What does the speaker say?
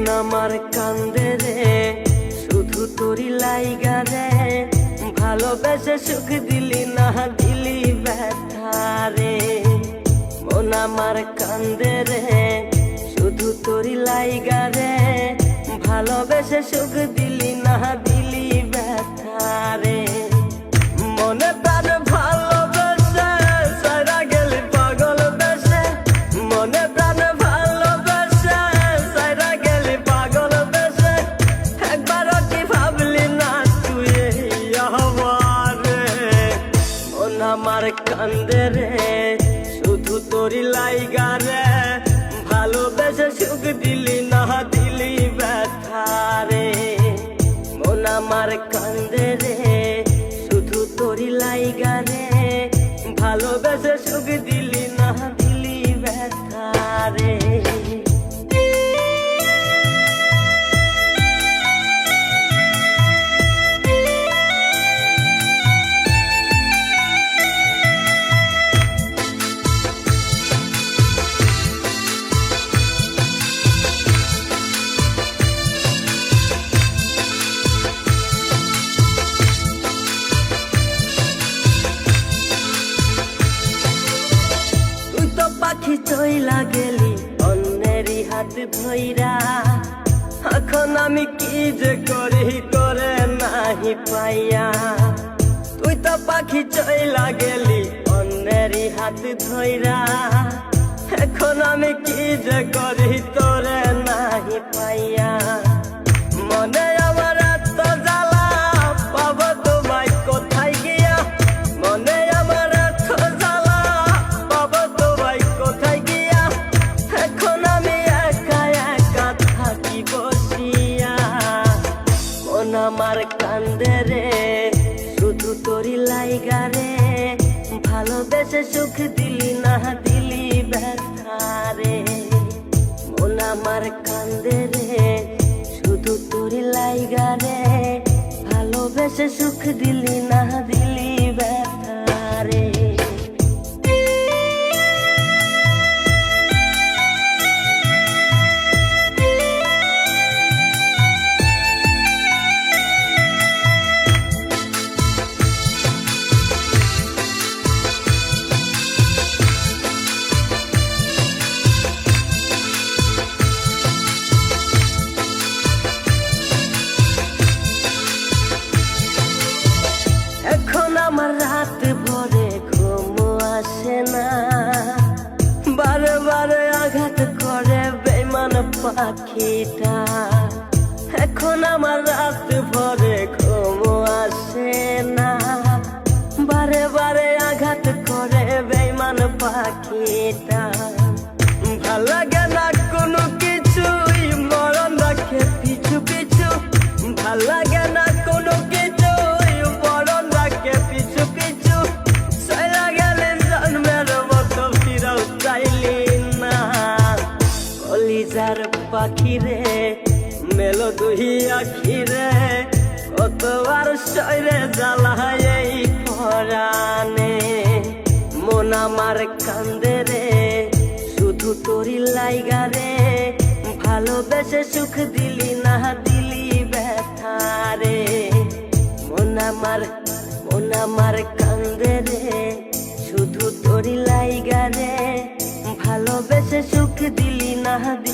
মন আমার কান্দে রে শুধু তোরি লাইগা রে, ভালোবেসে সুখ দিলি না দিলি ব্যথা রে। মন আমার কান্দে রে শুধু তোরি লাইগা রে, ভালোবেসে সুখ দিলি না দিলি ব্যথা রে। মনে প্রাণ ভালোবেসে সারা গেলি পাগল বেশে, মনে প্রাণ ভালোবেসে সারা গেলি পাগল বেশে, একবারও কি ভাবলি না তুই আমার রে। মন আমার কান্দে রে শুধু তোরি লাইগা রে, ভালোবেসে সুখ দিলি না দিলি ব্যথা রে। মন আমার কান্দে রে শুধু তোরি লাইগা রে, ভালোবেসে সুখ দিলি না দিলি ব্যথা রে। পাখি চইলা গেলি অন্যেরই হাত ধইরা, এখন আমি কি যে করি করে নাহি পাইয়া। তুই তো পাখি চইলা গেলি অন্যেরই হাত ধইরা, এখন আমি কি যে করি তোরে নাহি পাইয়া। মনে আমার এত জ্বালা পাবো তোমায় কোথায় গিয়া, মনে আমার এত জ্বালা পাবো তোমায় কোথায় গিয়া, এখন আমি একা একা থাকি বসিয়া। মন আমার কান্দে রে শুধু তোরি লাইগা রে, ভালোবেসে সুখ দিলি না দিলি ব্যথা রে। মন আমার কান্দে রে শুধু তোরি লাইগা রে, ভালোবেসে সুখ দিলি না দিলি ব্যথা রে। আমার রাত ভরে ঘুম আসে না, বারে বারে আঘাত করে বেঈমান পাখিটা। এখন আমার রাত ভরে ঘুম আসে না, বারে বারে আঘাত করে বেঈমান পাখিটা। ভাল লাগে না কোনো কিছুই মরণ রাখে পিছু পিছু, ভাল লাগে না কোনো কিছুই মরণ রাখে পিছু পিছু। চইলা গেলে জন্মের মতো ফিরাও চাইলি না, কলিজার পাখি রে মেলো দুই আখি রে, কতবার সইরে জ্বালায় এই পরাণে। মন আমার কান্দে রে শুধু তোরি লাইগা রে, ভালোবেসে সুখ দিলি না দিলি ব্যথা রে। মন আমার কান্দে রে শুধু তোরি লাইগা রে, ভালোবেসে সুখ দিলি না দিলি